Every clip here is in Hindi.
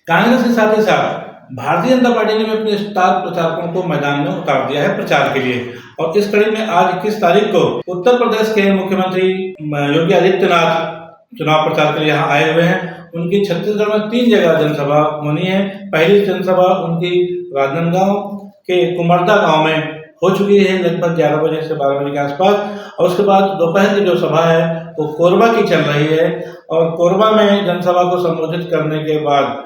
कांग्रेस के साथ ही साथ भारतीय जनता पार्टी ने भी अपने स्टार प्रचारकों को मैदान में उतार दिया है प्रचार के लिए। और इस कड़ी में आज 21 तारीख को उत्तर प्रदेश के मुख्यमंत्री योगी आदित्यनाथ चुनाव प्रचार के लिए यहाँ आए हुए हैं। उनकी छत्तीसगढ़ में 3 जगह जनसभा होनी है। पहली जनसभा उनकी राजनांदगांव के कुमरदा गांव में हो चुकी है लगभग 11 बजे से 12 बजे के आसपास। और उसके बाद दोपहर की जो सभा है वो कोरबा की चल रही है। और कोरबा में जनसभा को संबोधित करने के बाद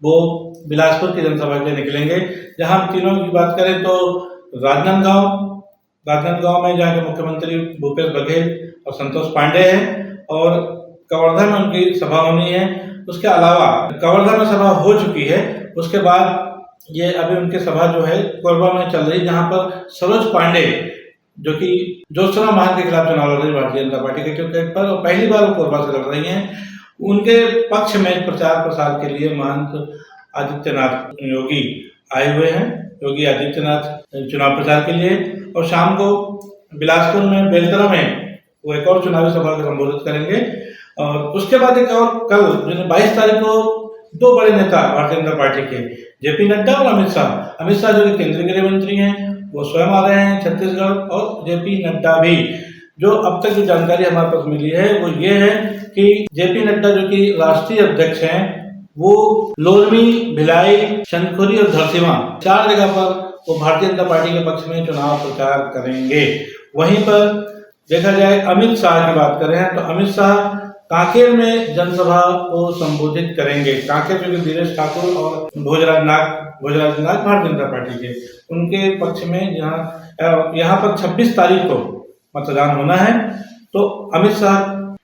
वो बिलासपुर की जनसभा के लिए निकलेंगे। जहां हम तीनों की बात करें तो राजनांदगांव में जहाँ के मुख्यमंत्री भूपेश बघेल और संतोष पांडे हैं, और कवर्धा में उनकी सभा होनी है। उसके अलावा कवर्धा में सभा हो चुकी है, उसके बाद ये अभी उनकी सभा जो है कोरबा में चल रही है, जहां पर सरोज पांडे जो कि ज्योत्सना महंत के खिलाफ चुनाव लड़ रही है भारतीय जनता पार्टी के टिकट पर, और पहली बार वो कोरबा से लड़ रही हैं। उनके पक्ष में प्रचार प्रसार के लिए महंत आदित्यनाथ योगी आए हुए हैं। योगी आदित्यनाथ चुनाव प्रचार के लिए, और शाम को बिलासपुर में बेलतरा में वो एक और चुनावी सभा को संबोधित करेंगे। और उसके बाद एक और कल 22 तारीख को 2 बड़े नेता भारतीय जनता पार्टी के जेपी नड्डा और अमित शाह जो कि केंद्रीय गृह मंत्री हैं वो स्वयं आ रहे हैं छत्तीसगढ़, और जेपी नड्डा भी। जो अब तक की जानकारी हमारे पास मिली है वो ये है कि जेपी नड्डा जो कि राष्ट्रीय अध्यक्ष हैं वो लोरमी, भिलाई, शंखपुरी और धरसीवां 4 जगह पर वो भारतीय जनता पार्टी के पक्ष में चुनाव प्रचार करेंगे। वहीं पर देखा जाए अमित शाह की बात करें तो अमित शाह कांकेर में जनसभा को संबोधित करेंगे। कांकेर में धीरेश ठाकुर और भोजराज नाग भारतीय जनता पार्टी के उनके पक्ष में यहाँ पर 26 तारीख को मतदान होना है। तो अमित शाह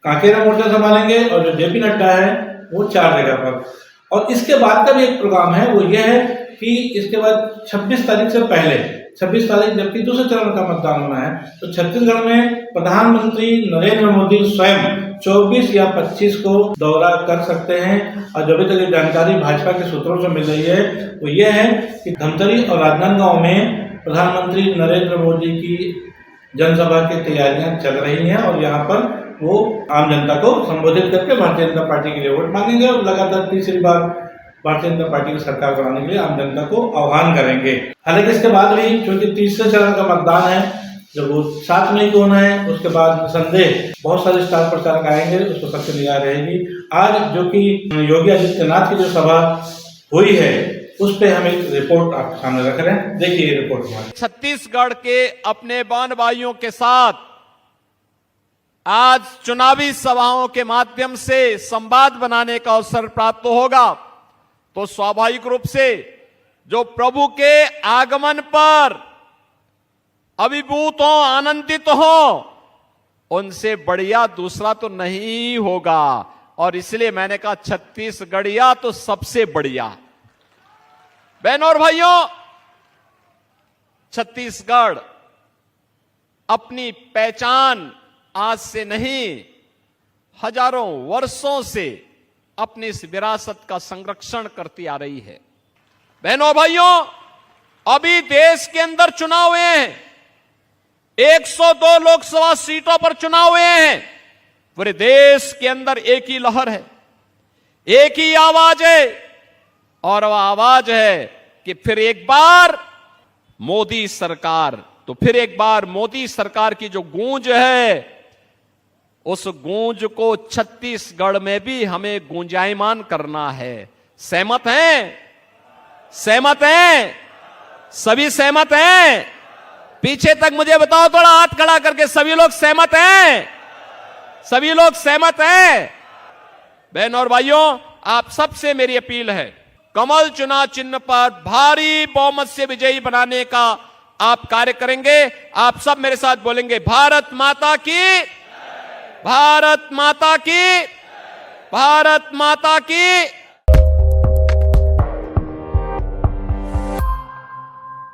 कांकेर में मोर्चा संभालेंगे और जो जेपी नड्डा है वो 4 जगह पर। और इसके बाद का भी एक प्रोग्राम है, वो ये है कि इसके बाद 26 तारीख से पहले 26 तारीख जबकि दूसरे चरण का मतदान होना है, तो छत्तीसगढ़ में प्रधानमंत्री नरेंद्र मोदी स्वयं 24 या 25 को दौरा कर सकते हैं। और जो भी तक जानकारी भाजपा के सूत्रों से मिल रही है वो ये है कि धमतरी और राजनांदगांव में प्रधानमंत्री नरेंद्र मोदी की जनसभा की तैयारियां चल रही हैं, और यहाँ पर वो आम जनता को संबोधित करके भारतीय जनता पार्टी के लिए वोट मांगेंगे और लगातार तीसरी बार भारतीय जनता पार्टी की सरकार बनाने के लिए आम जनता को आह्वान करेंगे। हालांकि इसके बाद भी क्योंकि तीसरे चरण का मतदान है जब वो 7 मई को होना है, उसके बाद संदेह बहुत सारे स्टार प्रचारक आएंगे, उसको सबसे निगाह रहेगी। आज जो कि योगी आदित्यनाथ की जो सभा हुई है उस पे हम एक रिपोर्ट आपके सामने रख रहे हैं। देखिए ये रिपोर्ट हमारी। छत्तीसगढ़ के अपने बान भाइयों के साथ आज चुनावी सभाओं के माध्यम से संवाद बनाने का अवसर प्राप्त होगा, तो स्वाभाविक रूप से जो प्रभु के आगमन पर अभिभूत हो, आनंदित हो, उनसे बढ़िया दूसरा तो नहीं होगा। और इसलिए मैंने कहा छत्तीसगढ़िया तो सबसे बढ़िया। बहनों और भाइयों, छत्तीसगढ़ अपनी पहचान आज से नहीं हजारों वर्षों से अपनी इस विरासत का संरक्षण करती आ रही है। बहनों भाइयों, अभी देश के अंदर चुनाव हुए हैं, 102 लोकसभा सीटों पर चुनाव हुए हैं। पूरे देश के अंदर एक ही लहर है, एक ही आवाज है, और वह आवाज है कि फिर एक बार मोदी सरकार। तो फिर एक बार मोदी सरकार की जो गूंज है, उस गूंज को छत्तीसगढ़ में भी हमें गूंजायमान करना है। सहमत हैं? सहमत हैं? सभी सहमत हैं? पीछे तक मुझे बताओ, थोड़ा हाथ खड़ा करके, सभी लोग सहमत हैं? सभी लोग सहमत हैं? बहनों और भाइयों, आप सबसे मेरी अपील है, कमल चुनाव चिन्ह पर भारी बहुमत से विजयी बनाने का आप कार्य करेंगे। आप सब मेरे साथ बोलेंगे, भारत माता की, भारत माता की, भारत माता की।